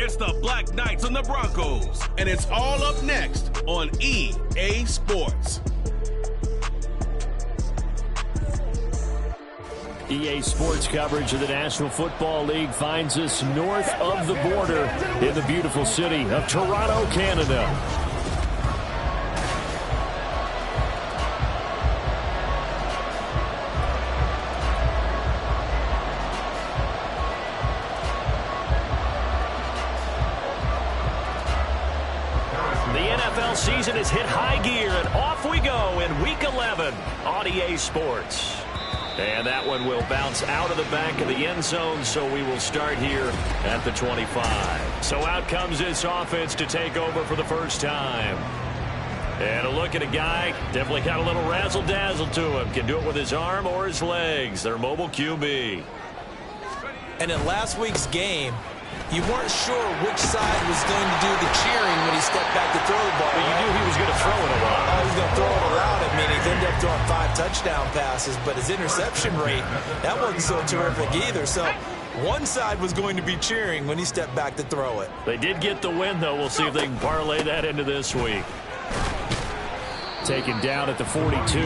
It's the Black Knights and the Broncos, and it's all up next on EA Sports. EA Sports coverage of the National Football League finds us north of the border in the beautiful city of Toronto, Canada. The NFL season has hit high gear, and off we go in Week 11 on EA Sports. And that one will bounce out of the back of the end zone, so we will start here at the 25. So out comes this offense to take over for the first time. And a look at a guy, definitely got a little razzle-dazzle to him. Can do it with his arm or his legs. Their mobile QB. And in last week's game, you weren't sure which side was going to do the cheering when he stepped back to throw the ball. But you knew he was going to throw it a lot. Oh, he's going to throw it a lot. I mean, he's ended up throwing 5 touchdown passes, but his interception rate, that wasn't so terrific either. So one side was going to be cheering when he stepped back to throw it. They did get the win, though. We'll see if they can parlay that into this week. Taken down at the 42.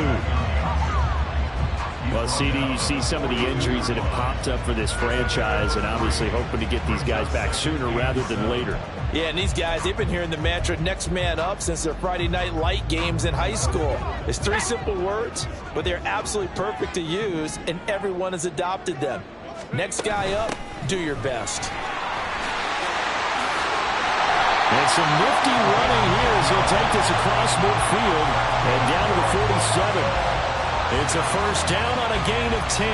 Well, CD, you see some of the injuries that have popped up for this franchise, and obviously hoping to get these guys back sooner rather than later. Yeah, and these guys, they've been hearing the mantra, next man up, since their Friday night light games in high school. It's 3 simple words, but they're absolutely perfect to use, and everyone has adopted them. Next guy up, do your best. And some nifty running here as he'll take this across midfield and down to the 47. It's a first down on a gain of 10.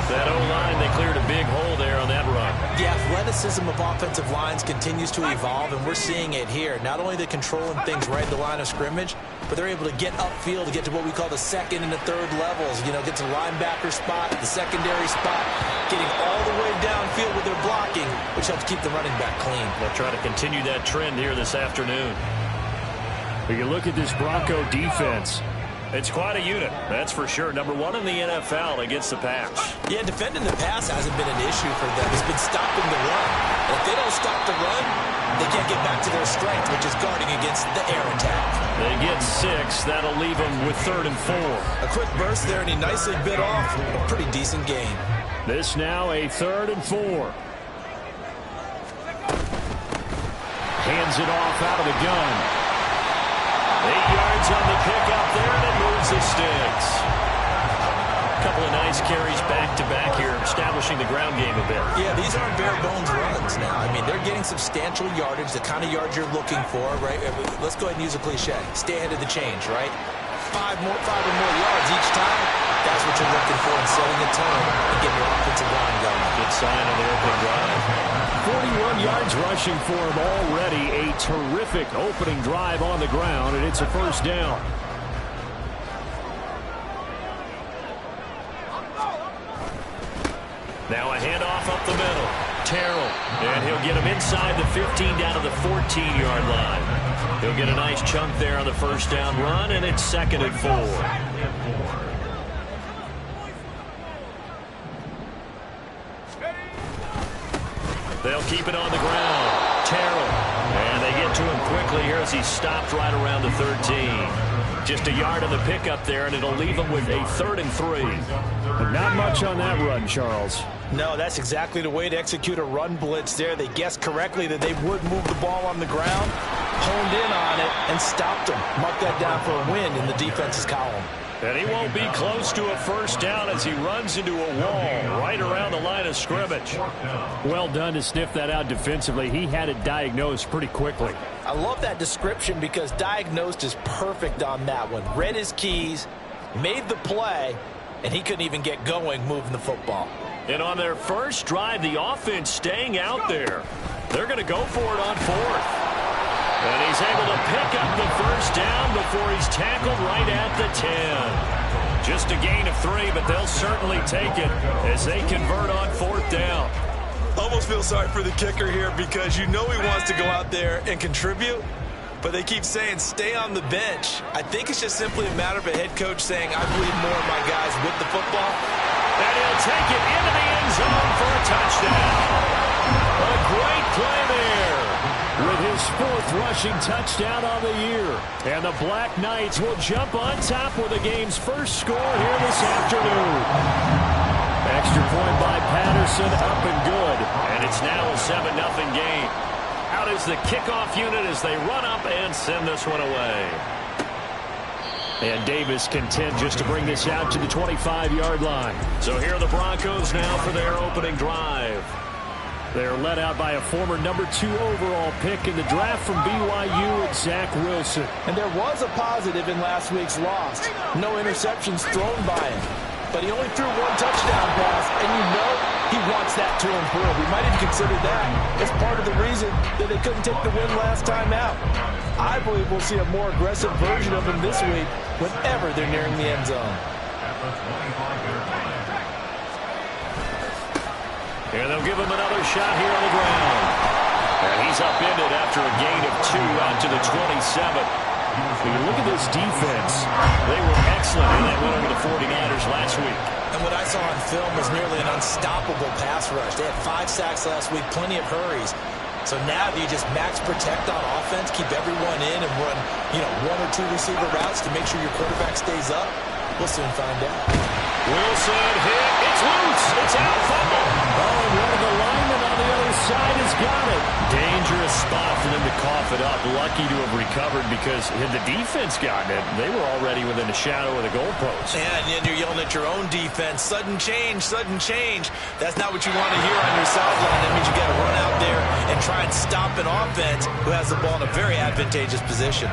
That O-line, they cleared a big hole there on that run. The athleticism of offensive lines continues to evolve, and we're seeing it here. Not only are they controlling things right at the line of scrimmage, but they're able to get upfield to get to what we call the second and the third levels. You know, get to the linebacker spot, the secondary spot, getting all the way downfield with their blocking, which helps keep the running back clean. They'll try to continue that trend here this afternoon. When you look at this Bronco defense, it's quite a unit, that's for sure. Number 1 in the NFL against the pass. Yeah, defending the pass hasn't been an issue for them. It's been stopping the run. And if they don't stop the run, they can't get back to their strength, which is guarding against the air attack. They get 6. That'll leave them with 3rd and 4. A quick burst there, and he nicely bit off a pretty decent gain. This now a 3rd and 4. Hands it off out of the gun. 8 yards on the pickup there, and it moves the sticks. A couple of nice carries back-to-back here, establishing the ground game a bit. Yeah, these aren't bare-bones runs now. I mean, they're getting substantial yardage, the kind of yards you're looking for, right? Let's go ahead and use a cliche. Stay ahead of the change, right? 5 or more yards each time. That's what you're looking for in setting the tone and getting your offensive line going. Good sign on the opening drive. 41 yards rushing for him already. A terrific opening drive on the ground, and it's a first down. Now a handoff up the middle. Terrell, and he'll get him inside the 15 down to the 14-yard line. He'll get a nice chunk there on the first down run, and it's 2nd and 4. They'll keep it on the ground. Terrell. And they get to him quickly here as he stopped right around the 13. Just a yard on the pickup there, and it'll leave him with a 3rd and 3. But not much on that run, Charles. No, that's exactly the way to execute a run blitz there. They guessed correctly that they would move the ball on the ground, honed in on it, and stopped them. Mark that down for a win in the defense's column. And he won't be close to a first down as he runs into a wall right around the line of scrimmage. Well done to sniff that out defensively. He had it diagnosed pretty quickly. I love that description because diagnosed is perfect on that one. Read his keys, made the play, and he couldn't even get going moving the football. And on their first drive, the offense staying out there. They're going to go for it on 4th. And he's able to pick up the first down before he's tackled right at the 10. Just a gain of 3, but they'll certainly take it as they convert on 4th down. Almost feel sorry for the kicker here because you know he wants to go out there and contribute, but they keep saying stay on the bench. I think it's just simply a matter of a head coach saying I believe more of my guys with the football. And he'll take it into the end zone for a touchdown. A great his 4th rushing touchdown on the year. And the Black Knights will jump on top with the game's first score here this afternoon. Extra point by Patterson, up and good. And it's now a 7-0 game. Out is the kickoff unit as they run up and send this one away. And Davis content just to bring this out to the 25-yard line. So here are the Broncos now for their opening drive. They're led out by a former #2 overall pick in the draft from BYU, and Zach Wilson. And there was a positive in last week's loss. No interceptions thrown by him. But he only threw 1 touchdown pass, and you know he wants that to improve. We might have considered that as part of the reason that they couldn't take the win last time out. I believe we'll see a more aggressive version of him this week whenever they're nearing the end zone. And they'll give him another shot here on the ground. And he's upended after a gain of 2 out to the 27. When you look at this defense, they were excellent when they went over the 49ers last week. And what I saw on film was nearly an unstoppable pass rush. They had 5 sacks last week, plenty of hurries. So now do you just max protect on offense, keep everyone in, and run, 1 or 2 receiver routes to make sure your quarterback stays up? We'll soon find out. Wilson hit. It's loose. It's out. Fumble. Oh, and one of the linemen on the other side has got it. Dangerous spot for them to cough it up. Lucky to have recovered because had the defense gotten it, they were already within the shadow of the goalpost. And you're yelling at your own defense. Sudden change, sudden change. That's not what you want to hear on your sideline. That means you got to run out there and try and stop an offense who has the ball in a very advantageous position.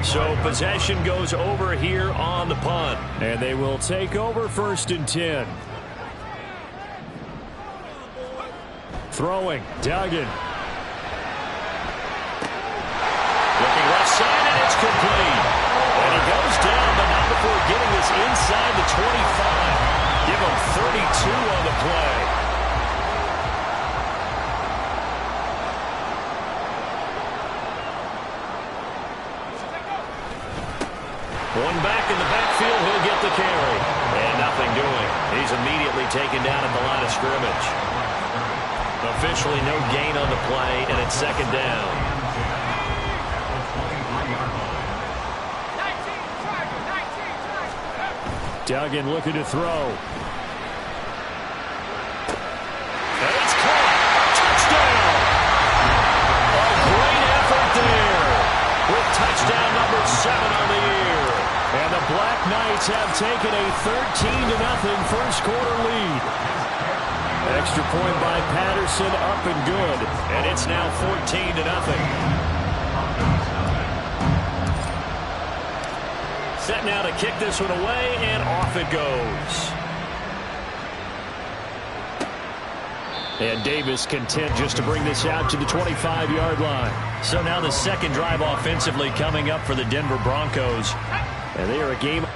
So possession goes over here on the punt. And they will take over 1st and 10. Throwing, Duggan. Looking left side, and it's complete. And he goes down, but not before getting this inside the 25. Give him 32 on the play. One back in the backfield, he'll get the carry. And nothing doing. He's immediately taken down at the line of scrimmage. Officially no gain on the play, and it's 2nd down. Duggan looking to throw. And it's caught. Touchdown! A great effort there with touchdown number 7 on the year. And the Black Knights have taken a 13-0 first-quarter lead. Extra point by Patterson, up and good. And it's now 14-0. Set now to kick this one away, and off it goes. And Davis content just to bring this out to the 25-yard line. So now the 2nd drive offensively coming up for the Denver Broncos. And they are a game.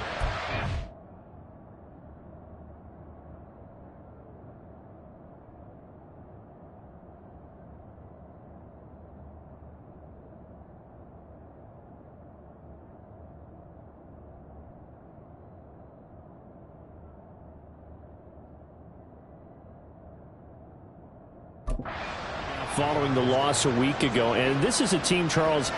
Following the loss a week ago, and this is a team, Charles,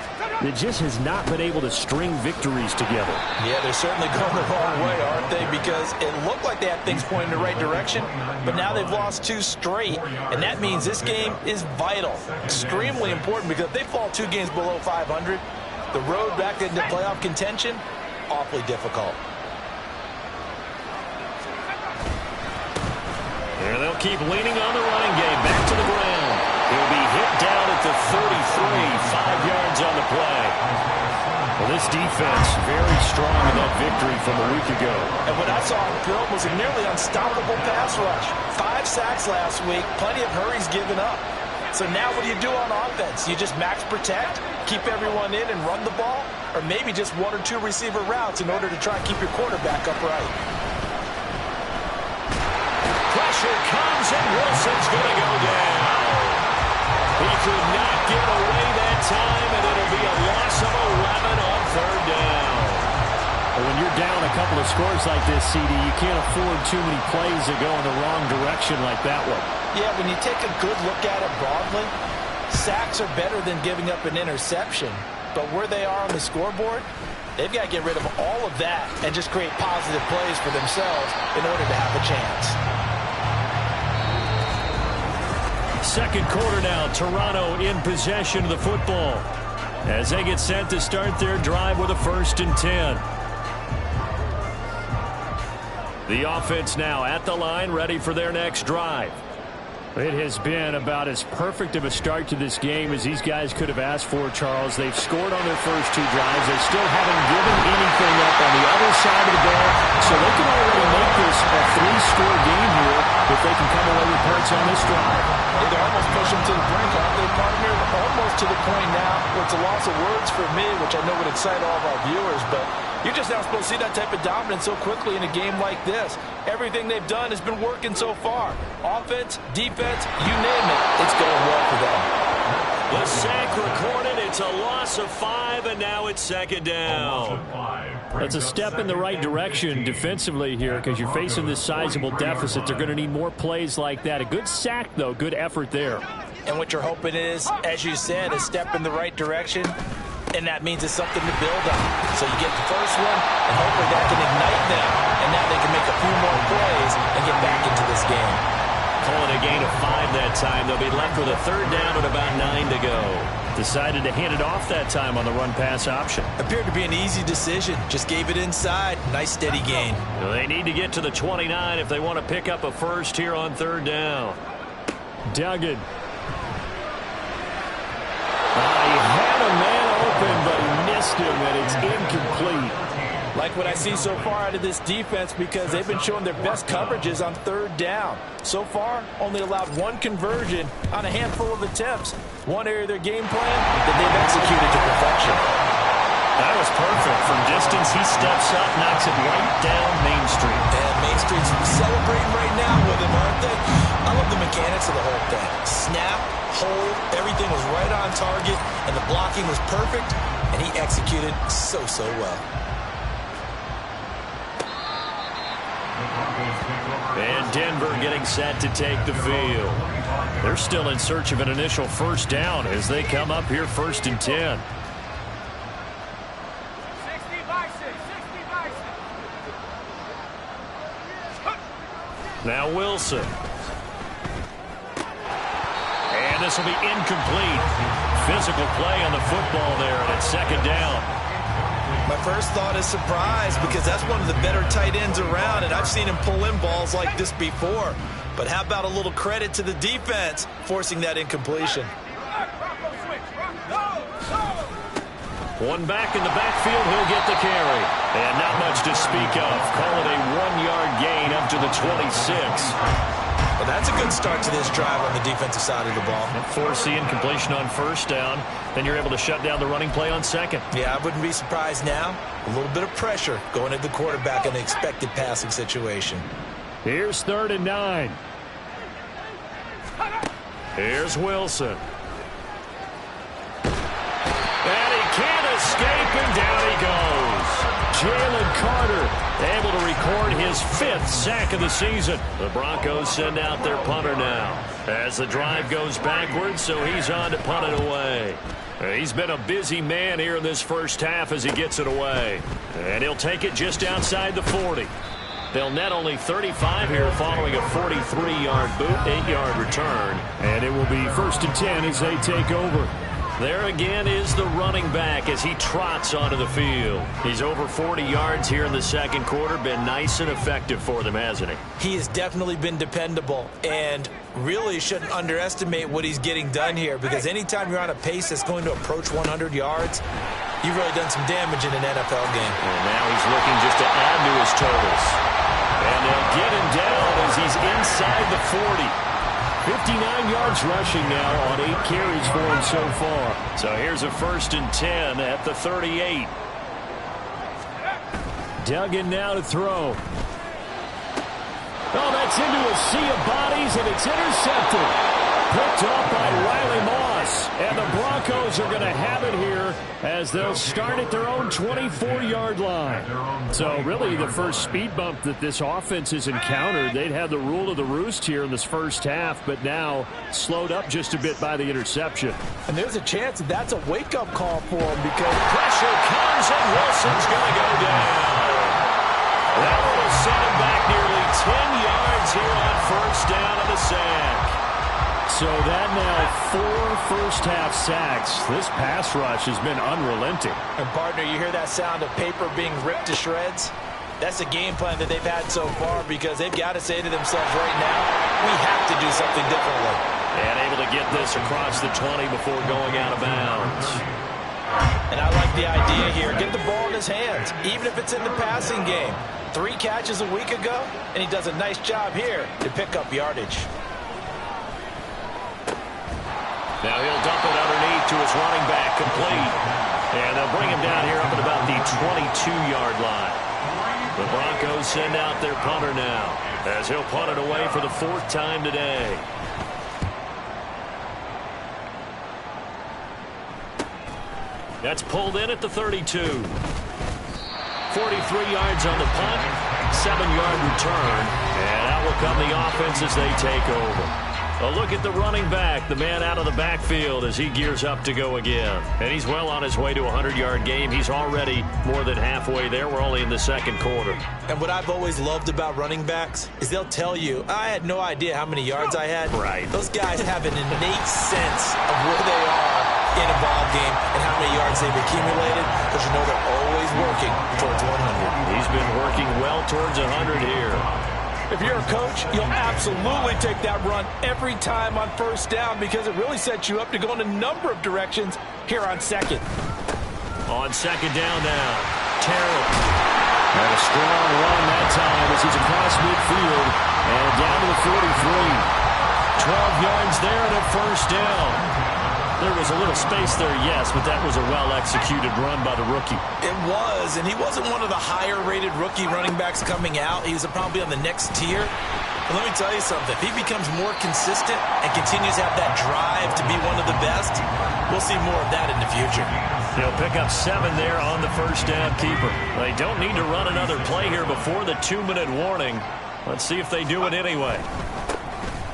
that just has not been able to string victories together. Yeah, they're certainly going the wrong way, aren't they? Because it looked like they had things pointing in the right direction, but now they've lost 2 straight, and that means this game is vital, extremely important, because if they fall 2 games below 500, the road back into playoff contention, awfully difficult. And they'll keep leaning on the running game, back to the ground. He'll be hit down at the 33, 5 yards on the play. Well, this defense very strong in that victory from a week ago. And what I saw on film was a nearly unstoppable pass rush. 5 sacks last week, plenty of hurries given up. So now what do you do on offense? You just max protect, keep everyone in and run the ball, or maybe just 1 or 2 receiver routes in order to try and keep your quarterback upright. Pressure comes, and Wilson's going to go down. He could not get away that time, and it'll be a loss of 11 on 3rd down. Well, when you're down a couple of scores like this, CD, you can't afford too many plays that go in the wrong direction like that one. Yeah, when you take a good look at it broadly, Sacks are better than giving up an interception, but where they are on the scoreboard, they've got to get rid of all of that and just create positive plays for themselves in order to have a chance. Second quarter now, Toronto in possession of the football as they get set to start their drive with a 1st and 10. The offense now at the line, ready for their next drive. It has been about as perfect of a start to this game as these guys could have asked for, Charles. They've scored on their first 2 drives. They still haven't given anything up on the other side of the ball, so they can already make this a 3-score game here if they can come away with points on this drive. They're almost pushing to the brink, aren't they, partner? Almost to the point now where it's a loss of words for me, which I know would excite all of our viewers, but you're just not supposed to see that type of dominance so quickly in a game like this. Everything they've done has been working so far. Offense, defense, you name it, it's going well for them. The sack recorded. It's a loss of 5, and now it's 2nd down. That's a step in the right direction defensively here because you're facing this sizable deficit. They're going to need more plays like that. A good sack, though. Good effort there. And what you're hoping is, as you said, a step in the right direction, and that means it's something to build on. So you get the first one, and hopefully that can ignite them, and now they can make a few more plays and get back into this game. Calling a gain of 5 that time. They'll be left with a 3rd down and about 9 to go. Decided to hand it off that time on the run-pass option. Appeared to be an easy decision. Just gave it inside. Nice steady gain. Well, they need to get to the 29 if they want to pick up a first here on 3rd down. Duggan. He had a man open, but he missed him, and it's incomplete. Like what I see so far out of this defense because they've been showing their best coverages on 3rd down. So far, only allowed 1 conversion on a handful of attempts. One area of their game plan that they've executed to perfection. That was perfect. From distance, he steps up, knocks it right down Main Street. And Main Street's celebrating right now with him, aren't they? I love the mechanics of the whole thing. Snap, hold, everything was right on target, and the blocking was perfect, and he executed so well. And Denver getting set to take the field. They're still in search of an initial 1st down as they come up here 1st and 10. Now Wilson. And this will be incomplete. Physical play on the football there, and it's 2nd down. My first thought is surprise because that's one of the better tight ends around, and I've seen him pull in balls like this before. But how about a little credit to the defense forcing that incompletion? One back in the backfield, he'll get the carry. And not much to speak of. Call it a 1-yard gain up to the 26. Well, that's a good start to this drive on the defensive side of the ball. Force the incompletion on 1st down. Then you're able to shut down the running play on 2nd. Yeah, I wouldn't be surprised now. A little bit of pressure going at the quarterback in the expected passing situation. Here's 3rd and 9. Here's Wilson. And he can't escape, and down he goes. Jalen Carter able to record his 5th sack of the season. The Broncos send out their punter now as the drive goes backwards, so he's on to punt it away. He's been a busy man here in this first half as he gets it away. And he'll take it just outside the 40. They'll net only 35 here following a 43-yard boot, 8-yard return. And it will be 1st and 10 as they take over. There again is the running back as he trots onto the field. He's over 40 yards here in the 2nd quarter. Been nice and effective for them, hasn't he? He has definitely been dependable, and really shouldn't underestimate what he's getting done here because anytime you're on a pace that's going to approach 100 yards, you've really done some damage in an NFL game. And now he's looking just to add to his totals. And they'll get him down as he's inside the 40. 59 yards rushing now on 8 carries for him so far. So here's a 1st and 10 at the 38. Duggan now to throw. Oh, that's into a sea of bodies, and it's intercepted. Picked up by Riley Moss. And the Broncos Broncos are going to have it here as they'll start at their own 24-yard line. So really the first speed bump that this offense has encountered. They'd had the rule of the roost here in this first half, but now slowed up just a bit by the interception. And there's a chance that that's a wake-up call for them because pressure comes and Wilson's going to go down. That will set him back nearly 10 yards here on first down of the sack. So that now 4 first-half sacks. This pass rush has been unrelenting. And, partner, you hear that sound of paper being ripped to shreds? That's the game plan that they've had so far because they've got to say to themselves right now, we have to do something differently. And able to get this across the 20 before going out of bounds. And I like the idea here. Get the ball in his hands, even if it's in the passing game. 3 catches a week ago, and he does a nice job here to pick up yardage. Now he'll dump it underneath to his running back, complete. And they'll bring him down here up at about the 22-yard line. The Broncos send out their punter now, as he'll punt it away for the 4th time today. That's pulled in at the 32. 43 yards on the punt, 7-yard return, and out will come the offense as they take over. A look at the running back, the man out of the backfield as he gears up to go again. And he's well on his way to a 100-yard game. He's already more than halfway there. We're only in the 2nd quarter. And what I've always loved about running backs is they'll tell you, I had no idea how many yards I had. Right. Those guys have an innate sense of where they are in a ball game and how many yards they've accumulated because you know they're always working towards 100. He's been working well towards 100 here. If you're a coach, you'll absolutely take that run every time on first down because it really sets you up to go in a number of directions here on second. On second down now, Terrell. And a strong run that time as he's across midfield and down to the 43. 12 yards there and a first down. There was a little space there, yes, but that was a well-executed run by the rookie. It was, and he wasn't one of the higher-rated rookie running backs coming out. He was probably on the next tier. But let me tell you something. If he becomes more consistent and continues to have that drive to be one of the best, we'll see more of that in the future. He'll pick up 7 there on the first down keeper. They don't need to run another play here before the 2-minute warning. Let's see if they do it anyway.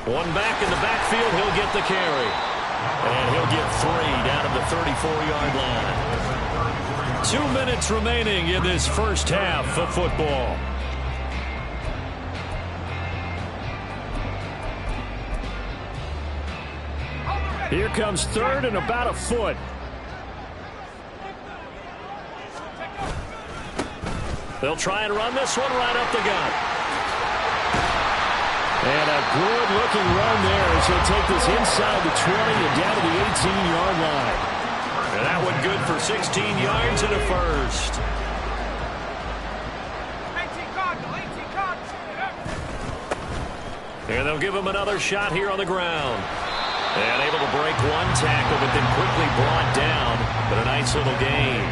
One back in the backfield, he'll get the carry. And he'll get 3 down at the 34-yard line. 2 minutes remaining in this first half of football. Here comes 3rd and about a foot. They'll try and run this one right up the gut. And a good-looking run there as he'll take this inside the 20 and down to the 18-yard line. And that one good for 16 yards and a first. And they'll give him another shot here on the ground. And able to break one tackle, but then quickly brought down. But a nice little gain.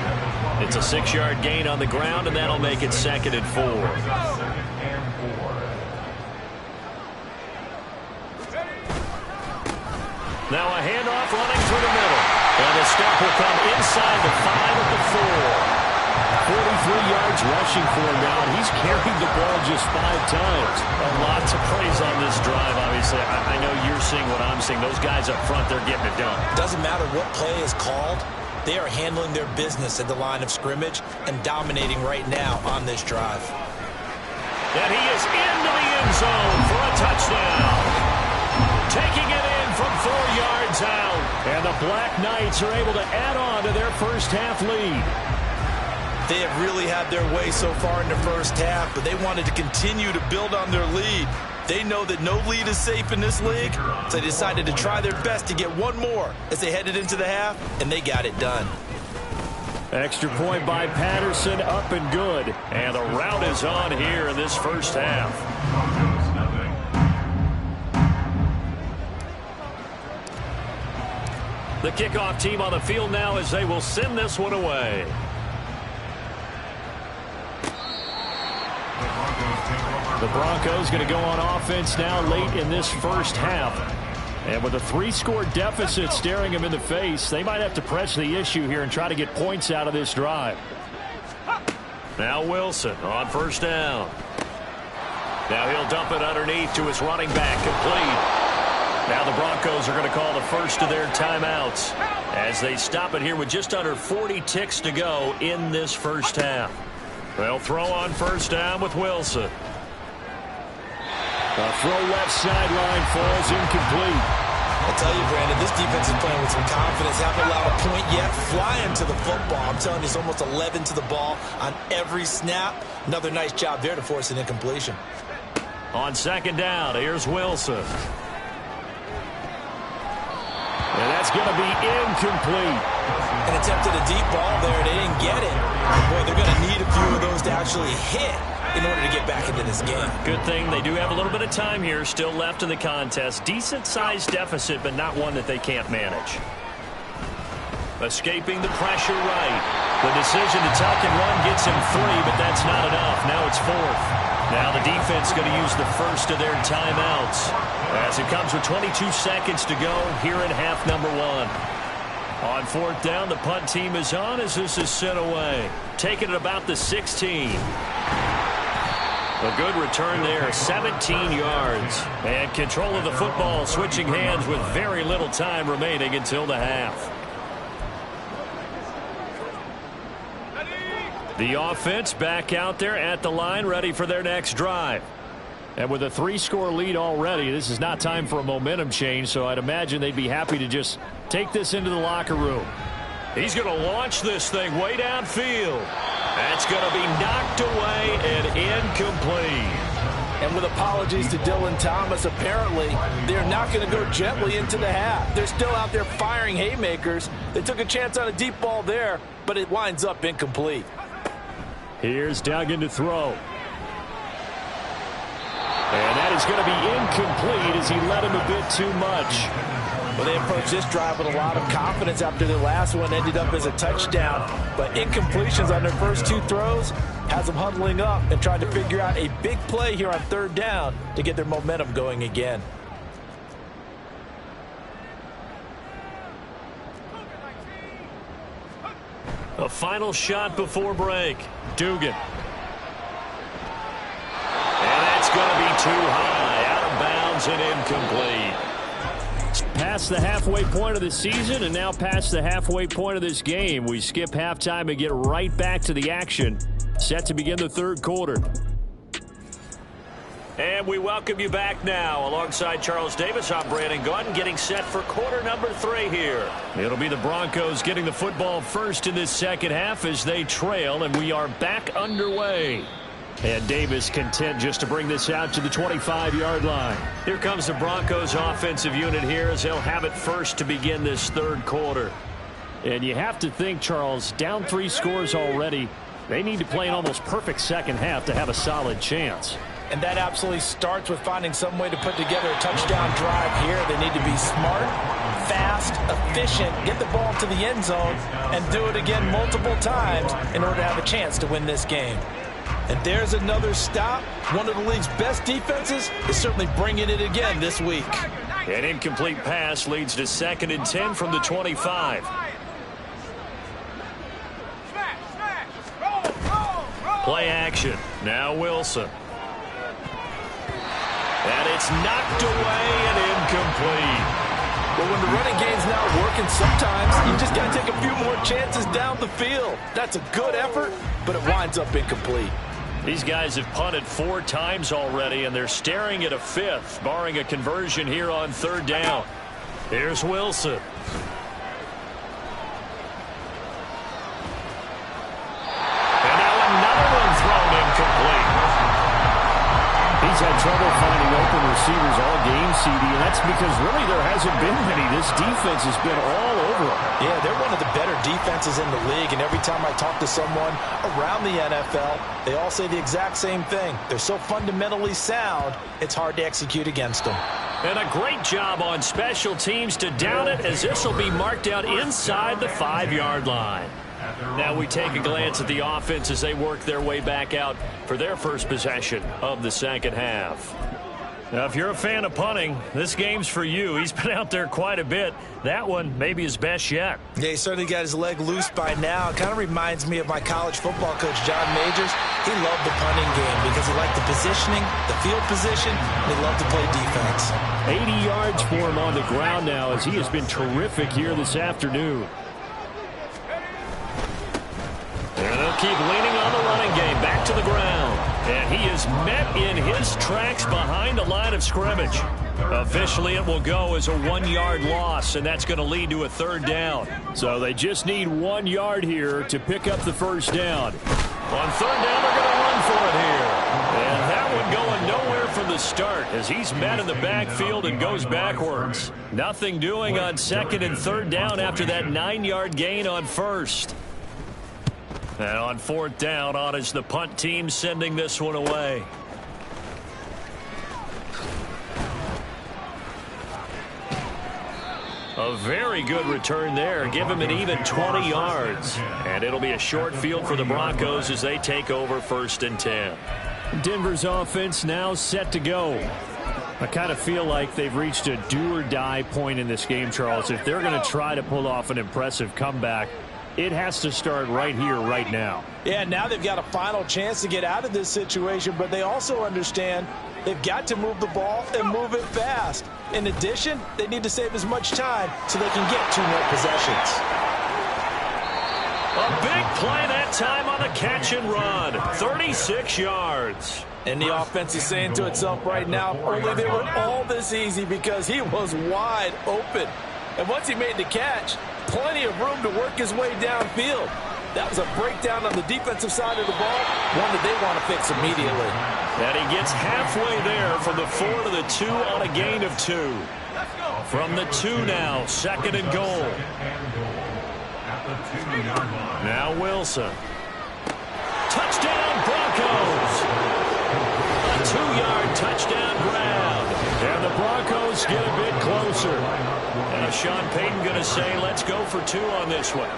It's a 6-yard gain on the ground, and that'll make it 2nd and 4. Now a handoff running through the middle. And the stop will come inside the 5 at the 4. 43 yards rushing for him now, and he's carried the ball just 5 times. Lots of praise on this drive, obviously. I know you're seeing what I'm seeing. Those guys up front, they're getting it done. Doesn't matter what play is called. They are handling their business at the line of scrimmage and dominating right now on this drive. And he is into the end zone for a touchdown. Taking it in from 4 yards out. And the Black Knights are able to add on to their first half lead. They have really had their way so far in the first half, but they wanted to continue to build on their lead. They know that no lead is safe in this league, so they decided to try their best to get one more as they headed into the half, and they got it done. Extra point by Patterson, up and good. And the rout is on here in this first half. The kickoff team on the field now as they will send this one away. The Broncos going to go on offense now late in this first half. And with a 3-score deficit staring him in the face, they might have to press the issue here and try to get points out of this drive. Now Wilson on first down. Now he'll dump it underneath to his running back, complete. Now the Broncos are going to call the first of their timeouts as they stop it here with just under 40 ticks to go in this first half. They'll throw on first down with Wilson. A throw left sideline falls incomplete. I tell you, Brandon, this defense is playing with some confidence. Haven't allowed a point yet. Flying to the football. I'm telling you, it's almost 11 to the ball on every snap. Another nice job there to force an incompletion. On second down, here's Wilson. And that's going to be incomplete. An attempt at a deep ball there. They didn't get it. Boy, they're going to need a few of those to actually hit in order to get back into this game. Good thing they do have a little bit of time here still left in the contest. Decent-sized deficit, but not one that they can't manage. Escaping the pressure right. The decision to tuck and run gets him 3, but that's not enough. Now it's 4th. Now the defense going to use the first of their timeouts as it comes with 22 seconds to go here in half number 1. On 4th down, the punt team is on as this is sent away. Taking it about the 16. A good return there, 17 yards. And control of the football switching hands with very little time remaining until the half. The offense back out there at the line, ready for their next drive. And with a 3-score lead already, this is not time for a momentum change, so I'd imagine they'd be happy to just take this into the locker room. He's going to launch this thing way downfield. That's going to be knocked away and incomplete. And with apologies to Dylan Thomas, apparently they're not going to go gently into the half. They're still out there firing haymakers. They took a chance on a deep ball there, but it winds up incomplete. Here's Duggan to throw. And that is going to be incomplete as he led him a bit too much. Well, they approached this drive with a lot of confidence after their last one ended up as a touchdown. But incompletions on their first 2 throws has them huddling up and trying to figure out a big play here on 3rd down to get their momentum going again. A final shot before break. Dugan. And that's going to be too high. Out of bounds and incomplete. Past the halfway point of the season and now past the halfway point of this game. We skip halftime and get right back to the action. Set to begin the 3rd quarter. And we welcome you back now. Alongside Charles Davis, I'm Brandon Gaudin, getting set for quarter number 3 here. It'll be the Broncos getting the football first in this second half as they trail, and we are back underway. And Davis content just to bring this out to the 25-yard line. Here comes the Broncos offensive unit here as they'll have it first to begin this 3rd quarter. And you have to think, Charles, down 3 scores already. They need to play an almost perfect second half to have a solid chance. And that absolutely starts with finding some way to put together a touchdown drive here. They need to be smart, fast, efficient, get the ball to the end zone, and do it again multiple times in order to have a chance to win this game. And there's another stop. One of the league's best defenses is certainly bringing it again this week. An incomplete pass leads to 2nd and 10 from the 25. Play action. Now Wilson. And it's knocked away and incomplete. Well, when the running game's not working, sometimes you just got to take a few more chances down the field. That's a good effort, but it winds up incomplete. These guys have punted 4 times already, and they're staring at a 5th, barring a conversion here on 3rd down. Here's Wilson. And now another one thrown incomplete. He's had trouble finding open receivers all game, CD, and that's because really there hasn't been many. This defense has been all over them. Yeah, they're one of the better defenses in the league, and every time I talk to someone around the NFL, they all say the exact same thing. They're so fundamentally sound, it's hard to execute against them. And a great job on special teams to down it, as this will be marked out inside the 5-yard line. Now we take a glance at the offense as they work their way back out for their first possession of the second half. Now, if you're a fan of punting, this game's for you. He's been out there quite a bit. That one may be his best yet. Yeah, he certainly got his leg loose by now. It kind of reminds me of my college football coach, John Majors. He loved the punting game because he liked the positioning, the field position, and he loved to play defense. 80 yards for him on the ground now as he has been terrific here this afternoon. And they'll keep leaning on the running game. Back to the ground. And he is met in his tracks behind the line of scrimmage. Officially, it will go as a 1-yard loss, and that's going to lead to a 3rd down. So they just need 1 yard here to pick up the 1st down. On 3rd down, they're going to run for it here. And that one going nowhere from the start as he's met in the backfield and goes backwards. Nothing doing on 2nd and 3rd down after that 9-yard gain on 1st. And on 4th down, on is the punt team sending this one away. A very good return there. Give him an even 20 yards. And it'll be a short field for the Broncos as they take over 1st and 10. Denver's offense now set to go. I kind of feel like they've reached a do-or-die point in this game, Charles. If they're going to try to pull off an impressive comeback, it has to start right here, right now. Yeah, now they've got a final chance to get out of this situation, but they also understand they've got to move the ball and move it fast. In addition, they need to save as much time so they can get 2 more possessions. A big play that time on the catch and run. 36 yards. And the offense is saying to itself right now, only they were all this easy because he was wide open. And once he made the catch, plenty of room to work his way downfield. That was a breakdown on the defensive side of the ball, one that they want to fix immediately. And he gets halfway there from the 4 to the 2 on a gain of 2. From the 2 now, 2nd and goal. Now Wilson. Touchdown Broncos! A 2-yard touchdown grab. And the Broncos get a bit closer. And Sean Payton going to say, let's go for 2 on this one.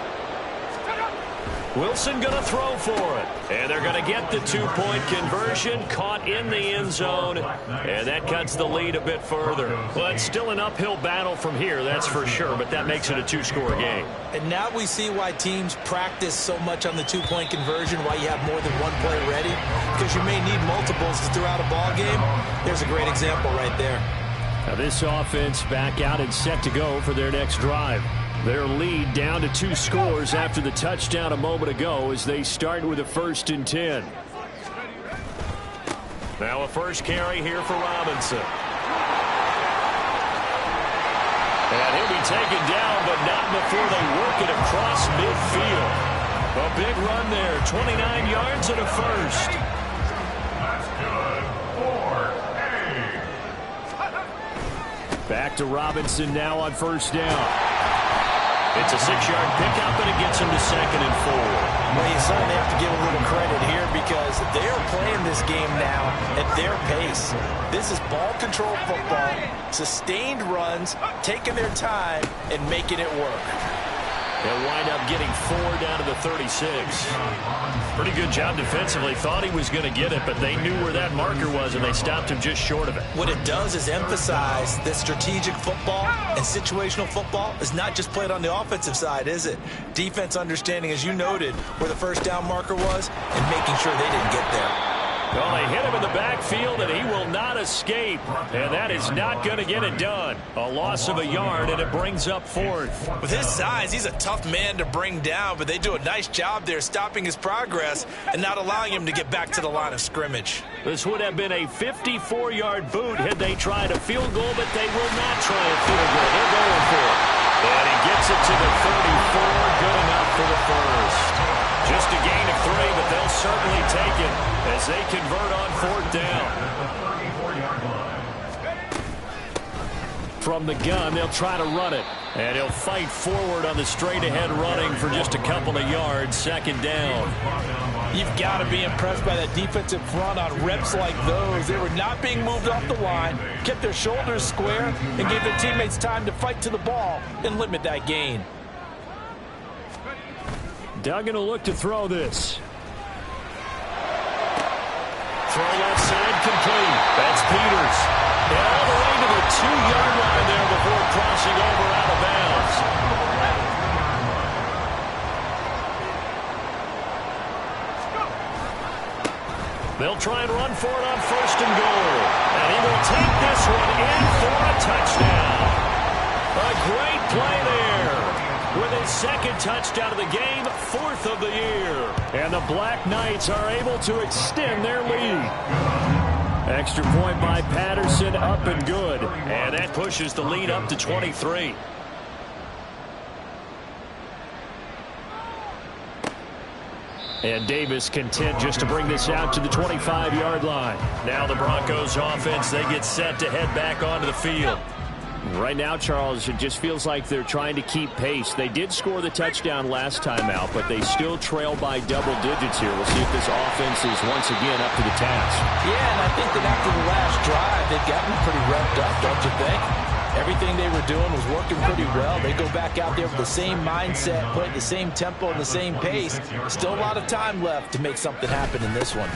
Wilson going to throw for it. And they're going to get the 2-point conversion, caught in the end zone. And that cuts the lead a bit further. Well, it's still an uphill battle from here, that's for sure, but that makes it a 2-score game. And now we see why teams practice so much on the 2-point conversion, why you have more than one play ready, because you may need multiples throughout a ball game. There's a great example right there. Now this offense back out and set to go for their next drive. Their lead down to 2 scores after the touchdown a moment ago as they start with a 1st and 10. Now a first carry here for Robinson. And he'll be taken down, but not before they work it across midfield. A big run there, 29 yards and a 1st. Back to Robinson now on 1st down. It's a 6-yard pickup, and it gets him to 2nd and 4. Well, you certainly have to give a little credit here because they're playing this game now at their pace. This is ball control football, sustained runs, taking their time, and making it work. They'll wind up getting 4 down to the 36. Pretty good job defensively. Thought he was going to get it, but they knew where that marker was, and they stopped him just short of it. What it does is emphasize that strategic football and situational football is not just played on the offensive side, is it? Defense understanding, as you noted, where the 1st down marker was and making sure they didn't get there. Well, they hit him in the backfield, and he will not escape. And that is not going to get it done. A loss of a yard, and it brings up 4th. With his size, he's a tough man to bring down, but they do a nice job there stopping his progress and not allowing him to get back to the line of scrimmage. This would have been a 54-yard boot had they tried a field goal, but they will not try a field goal. They're going for it. And he gets it to the 34. Good enough for the 1st. Just a gain of 3, but they'll certainly take it as they convert on 4th down. From the gun, they'll try to run it. And he'll fight forward on the straight-ahead running for just a couple of yards. 2nd down. You've got to be impressed by that defensive front on reps like those. They were not being moved off the line, kept their shoulders square, and gave their teammates time to fight to the ball and limit that gain. Duggan will look to throw this. Throw left side complete. That's Peters. And all the way to the 2-yard line there before crossing over out of bounds. They'll try and run for it on 1st and goal. And he will take this one in for a touchdown. A great play there. With his 2nd touchdown of the game, 4th of the year. And the Black Knights are able to extend their lead. Extra point by Patterson, up and good. And that pushes the lead up to 23. And Davis content just to bring this out to the 25-yard line. Now the Broncos offense, they get set to head back onto the field. Right now, Charles, it just feels like they're trying to keep pace. They did score the touchdown last time out, but they still trail by double digits here. We'll see if this offense is once again up to the task. Yeah, and I think that after the last drive, they've gotten pretty revved up, don't you think? Everything they were doing was working pretty well. They go back out there with the same mindset, playing the same tempo and the same pace. Still a lot of time left to make something happen in this one.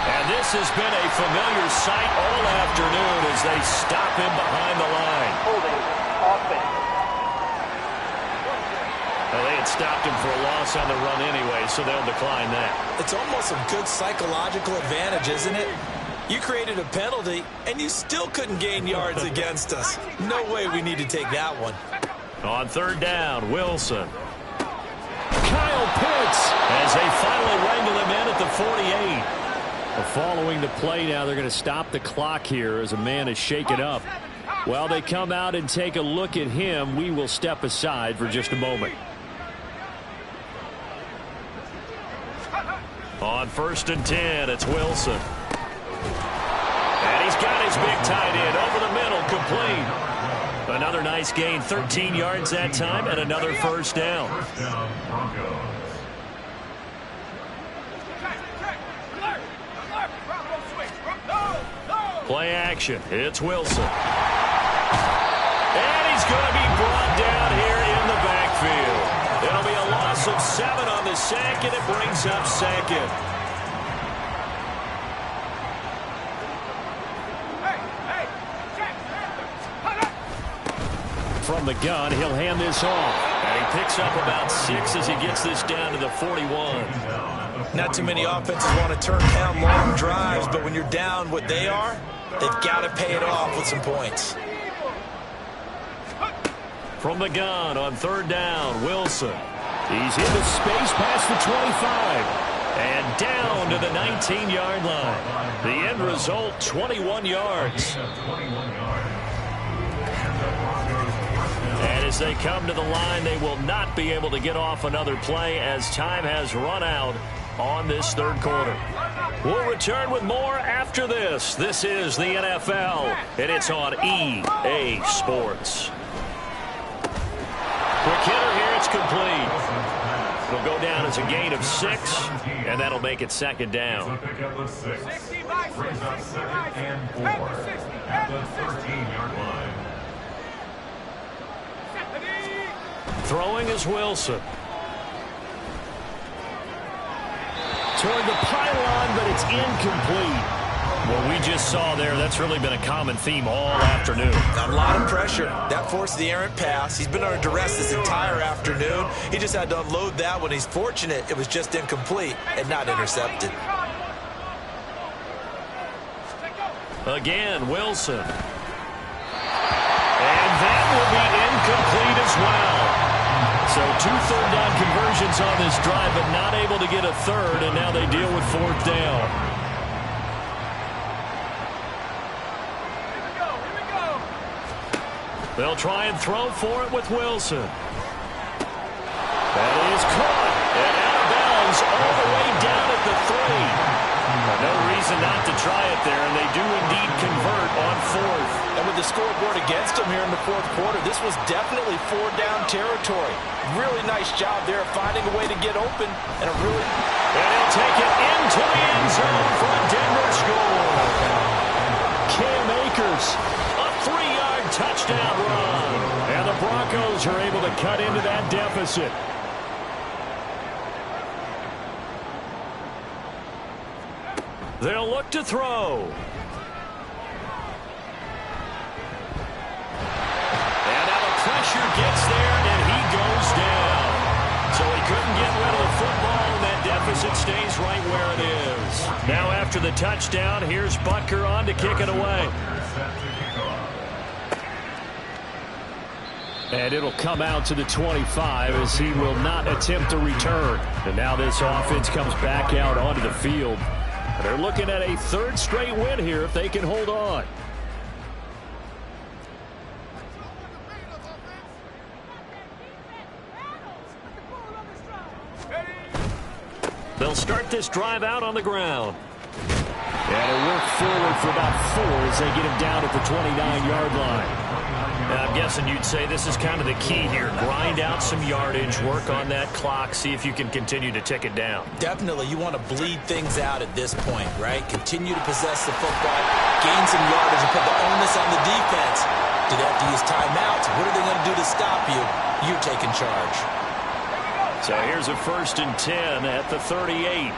And this has been a familiar sight all afternoon as they stop him behind the line. Holding offense. Well, they had stopped him for a loss on the run anyway, so they'll decline that. It's almost a good psychological advantage, isn't it? You created a penalty, and you still couldn't gain yards against us. No way we need to take that one. On 3rd down, Wilson. Kyle Pitts as they finally wrangle him in at the 48. Following the play now, they're going to stop the clock here as a man is shaken up. While they come out and take a look at him, we will step aside for just a moment. On 1st and 10, it's Wilson. And he's got his big tight end over the middle, complete. Another nice gain, 13 yards that time, and another 1st down. Play action. It's Wilson. And he's going to be brought down here in the backfield. It'll be a loss of 7 on the sack, and it brings up 2nd. From the gun, he'll hand this off. And he picks up about 6 as he gets this down to the 41. Not too many offenses want to turn down long drives, but when you're down what they are, they've got to pay it off with some points. From the gun on 3rd down, Wilson. He's into space past the 25. And down to the 19-yard line. The end result, 21 yards. And as they come to the line, they will not be able to get off another play as time has run out on this 3rd quarter. We'll return with more after this. This is the NFL, and it's on EA Sports. Quick hitter here, it's complete. It'll go down as a gain of 6, and that'll make it 2nd down. Brings up 2nd and 4 at the 13-yard line. Throwing is Wilson. Toward the pylon, but it's incomplete. What we just saw there, that's really been a common theme all afternoon. A lot of pressure. That forced the errant pass. He's been under duress this entire afternoon. He just had to unload that one. He's fortunate it was just incomplete and not intercepted. Again, Wilson. And that will be incomplete as well. So 2 third-down conversions on this drive, but not able to get a 3rd, and now they deal with 4th down. They'll try and throw for it with Wilson. That is caught and out of bounds all the way down at the 3. No reason not to try it there, and they do indeed convert on 4th. And with the scoreboard against him here in the 4th quarter, this was definitely 4-down territory. Really nice job there finding a way to get open. And he'll take it into the end zone for a Denver score. Cam Akers, a 3-yard touchdown run. And the Broncos are able to cut into that deficit. They'll look to throw. deficit stays right where it is. Now after the touchdown, here's Butker on to kick it away. And it'll come out to the 25 as he will not attempt to return. And now this offense comes back out onto the field. They're looking at a third straight win here if they can hold on. They'll start this drive out on the ground. And it'll work forward for about 4 as they get him down at the 29-yard line. I'm guessing you'd say this is kind of the key here. Grind out some yardage, work on that clock, see if you can continue to tick it down. Definitely, you want to bleed things out at this point, right? Continue to possess the football, gain some yardage, and put the onus on the defense. Do they have to use timeouts? What are they going to do to stop you? You're taking charge. So here's a 1st and 10 at the 38.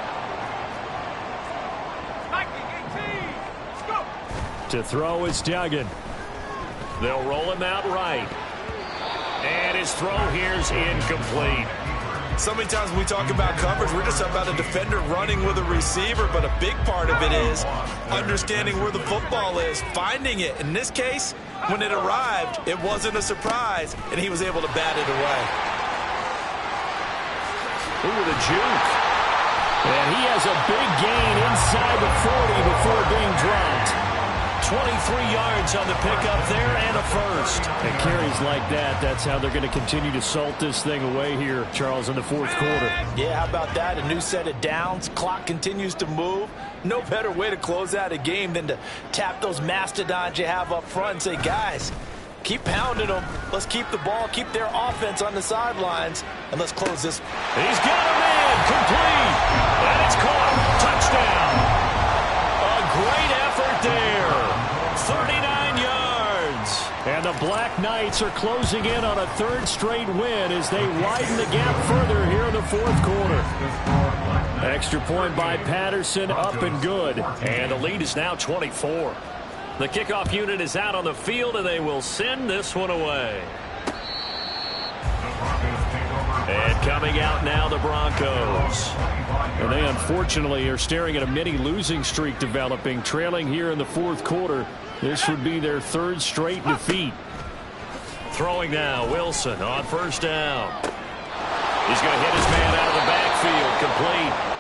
To throw is Duggan. They'll roll him out right. And his throw here's incomplete. So many times when we talk about coverage, we're just about a defender running with a receiver, but a big part of it is understanding where the football is, finding it. In this case, when it arrived, it wasn't a surprise, and he was able to bat it away. Ooh, the juke. And he has a big gain inside the 40 before being dropped. 23 yards on the pickup there and a first. And carries like that, that's how they're going to continue to salt this thing away here, Charles, in the 4th quarter. Yeah, how about that? A new set of downs. Clock continues to move. No better way to close out a game than to tap those mastodons you have up front and say, guys, keep pounding them. Let's keep the ball, keep their offense on the sidelines, and let's close this. He's got a man, complete. And it's caught. Touchdown. A great effort there. 39 yards. And the Black Knights are closing in on a 3rd straight win as they widen the gap further here in the 4th quarter. Extra point by Patterson, up and good. And the lead is now 24. The kickoff unit is out on the field, and they will send this one away. And coming out now, the Broncos. And they unfortunately are staring at a mini losing streak developing, trailing here in the 4th quarter. This would be their 3rd straight defeat. Throwing now, Wilson on 1st down. He's going to hit his man out of the backfield, complete.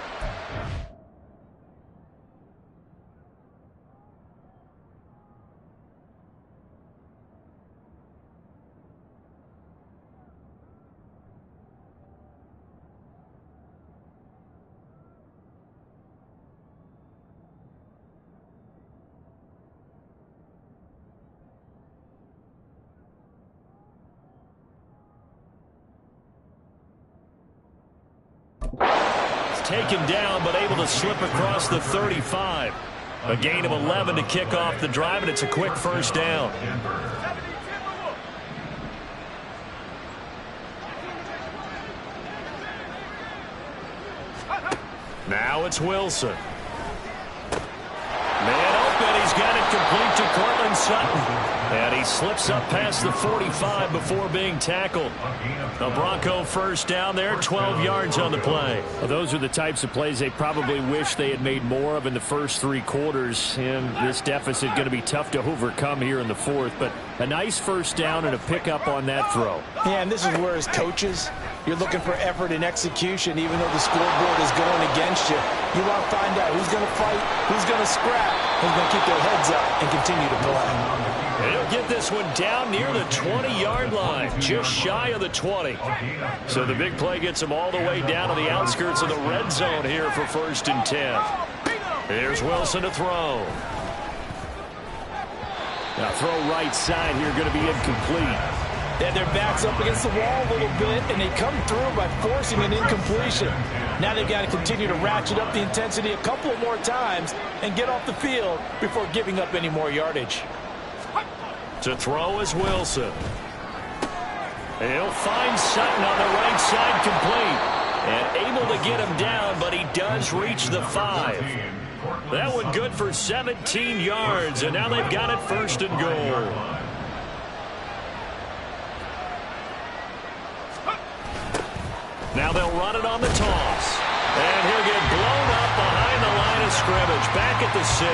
Taken down, but able to slip across the 35. A gain of 11 to kick off the drive, and it's a quick 1st down. Now it's Wilson. Man open, he's got it complete to Cortland Sutton. And he slips up past the 45 before being tackled. A Bronco 1st down there, 12 yards on the play. Well, those are the types of plays they probably wish they had made more of in the first 3 quarters. And this deficit going to be tough to overcome here in the 4th. But a nice 1st down and a pickup on that throw. Yeah, and this is where as coaches, you're looking for effort and execution, even though the scoreboard is going against you. You want to find out who's going to fight, who's going to scrap, who's going to keep their heads up and continue to play. He'll get this one down near the 20-yard line, just shy of the 20. So the big play gets him all the way down to the outskirts of the red zone here for 1st and 10. Here's Wilson to throw. Now throw right side here, going to be incomplete. Then their backs up against the wall a little bit, and they come through by forcing an incompletion. Now they've got to continue to ratchet up the intensity a couple of more times and get off the field before giving up any more yardage. To throw is Wilson. He'll find Sutton on the right side, complete. And able to get him down, but he does reach the 5. That one good for 17 yards, and now they've got it 1st and goal. Now they'll run it on the toss. And he'll get blown up behind the line of scrimmage. Back at the 6.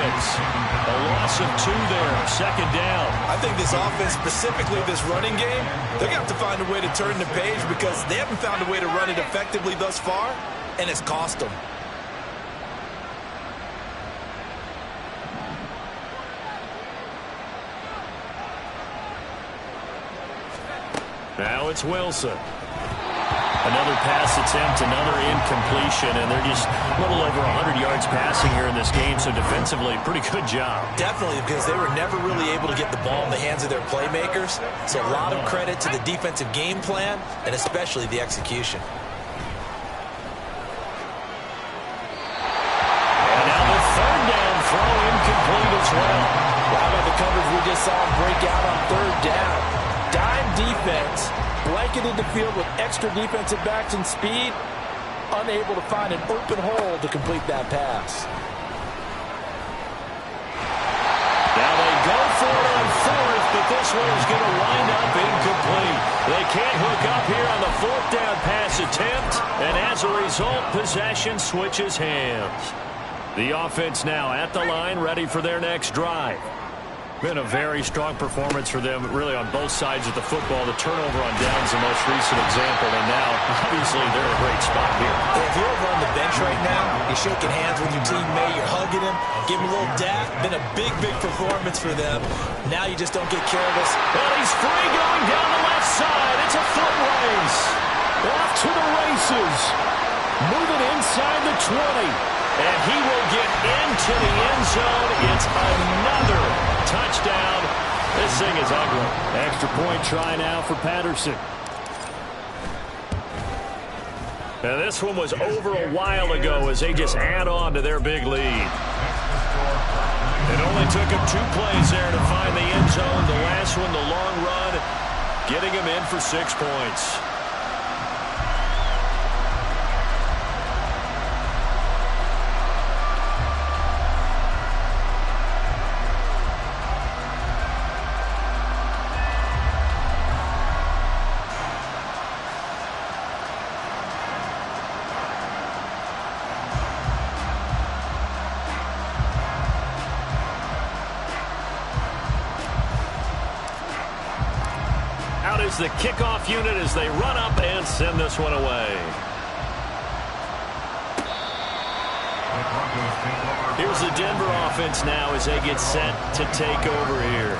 A loss of 2 there. 2nd down. I think this offense, specifically this running game, they're going to have to find a way to turn the page because they haven't found a way to run it effectively thus far, and it's cost them. Now it's Wilson. Another pass attempt, another incompletion, and they're just a little over 100 yards passing here in this game, so defensively, pretty good job. Definitely, because they were never really able to get the ball in the hands of their playmakers, so a lot of credit to the defensive game plan, and especially the execution. And now the 3rd down throw incomplete as well. How about the coverage we just saw break out on 3rd down? Dime defense. Blanketed the field with extra defensive backs and speed, unable to find an open hole to complete that pass. Now they go for it on 4th, but this one is going to wind up incomplete. They can't hook up here on the 4th down pass attempt, and as a result, possession switches hands. The offense now at the line, ready for their next drive. Been a very strong performance for them, really, on both sides of the football. The turnover on downs the most recent example, and now, obviously, they're in a great spot here. If you're over on the bench right now, you're shaking hands with your teammate, you're hugging him, giving him a little dap. Been a big, big performance for them. Now you just don't get careless. And he's free going down the left side. It's a foot race. Off to the races. Moving inside the 20. And he will get into the end zone. It's another touchdown. This thing is ugly. Extra point try now for Patterson. And this one was over a while ago as they just add on to their big lead. It only took him 2 plays there to find the end zone. The last one, the long run, getting him in for 6 points. The kickoff unit as they run up and send this one away. Here's the Denver offense now as they get set to take over here.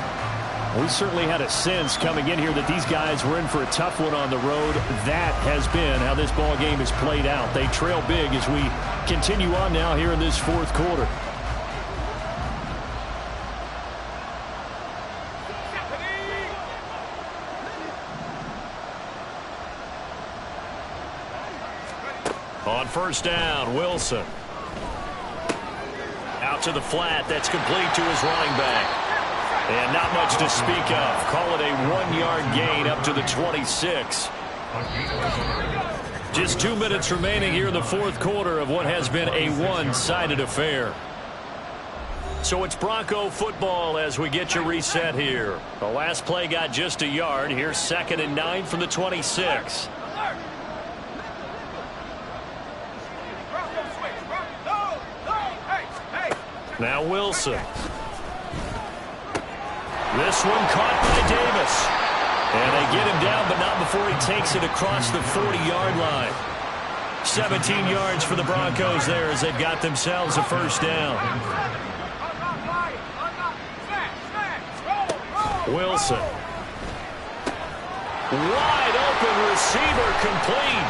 We certainly had a sense coming in here that these guys were in for a tough one on the road. That has been how this ball game has played out. They trail big as we continue on now here in this 4th quarter. On 1st down, Wilson. Out to the flat. That's complete to his running back. And not much to speak of. Call it a 1-yard gain up to the 26. Just 2 minutes remaining here in the 4th quarter of what has been a one-sided affair. So it's Bronco football as we get you reset here. The last play got just a yard. Here's 2nd and 9 from the 26. Now Wilson. This one caught by Davis. And they get him down, but not before he takes it across the 40-yard line. 17 yards for the Broncos there as they've got themselves a 1st down. Wilson. Wide open receiver complete.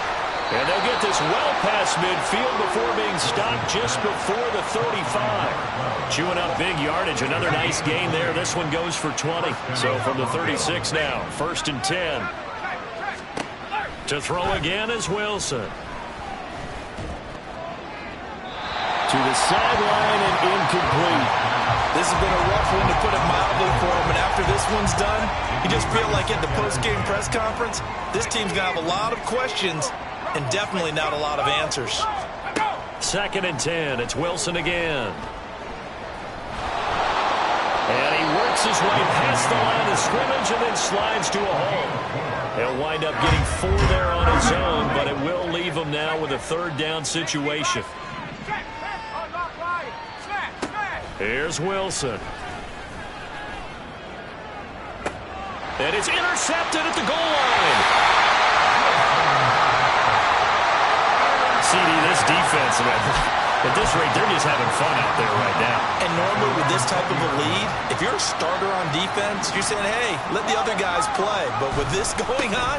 And they'll get this well past midfield before being stopped just before the 35. Chewing up big yardage. Another nice gain there. This one goes for 20. So from the 36 now, 1st and 10. To throw again is Wilson. To the sideline and incomplete. This has been a rough one, to put it mildly, for him. And after this one's done, you just feel like at the post-game press conference, this team's going to have a lot of questions and definitely not a lot of answers. 2nd and 10. It's Wilson again. And he works his way past the line of scrimmage and then slides to a hole. He'll wind up getting 4 there on his own, but it will leave him now with a third down situation. Here's Wilson. And it's intercepted at the goal line. CD, this defense, at this rate, they're just having fun out there right now. And normally with this type of a lead, if you're a starter on defense, you're saying, hey, let the other guys play. But with this going on,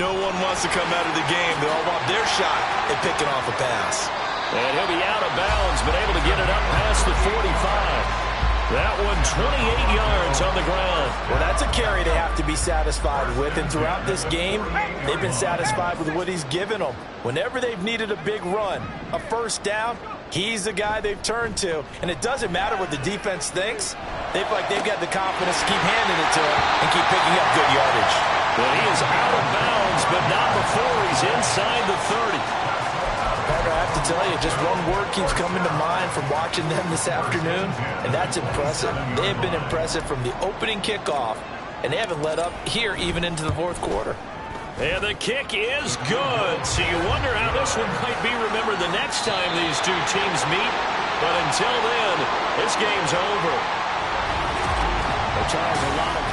no one wants to come out of the game. They all want their shot at picking off a pass. And he'll be out of bounds, but able to get it up past the 45. That one 28 yards on the ground. Well, that's a carry they have to be satisfied with. And throughout this game, they've been satisfied with what he's given them. Whenever they've needed a big run, a first down, he's the guy they've turned to. And it doesn't matter what the defense thinks. They've got the confidence to keep handing it to him and keep picking up good yardage. Well, he is out of bounds, but not before he's inside the 30. Parker, I have to tell you, just one word keeps coming to mind from watching them this afternoon, and that's impressive. They have been impressive from the opening kickoff, and they haven't let up here even into the fourth quarter. And the kick is good. So you wonder how this one might be remembered the next time these two teams meet. But until then, this game's over. Charles, a lot of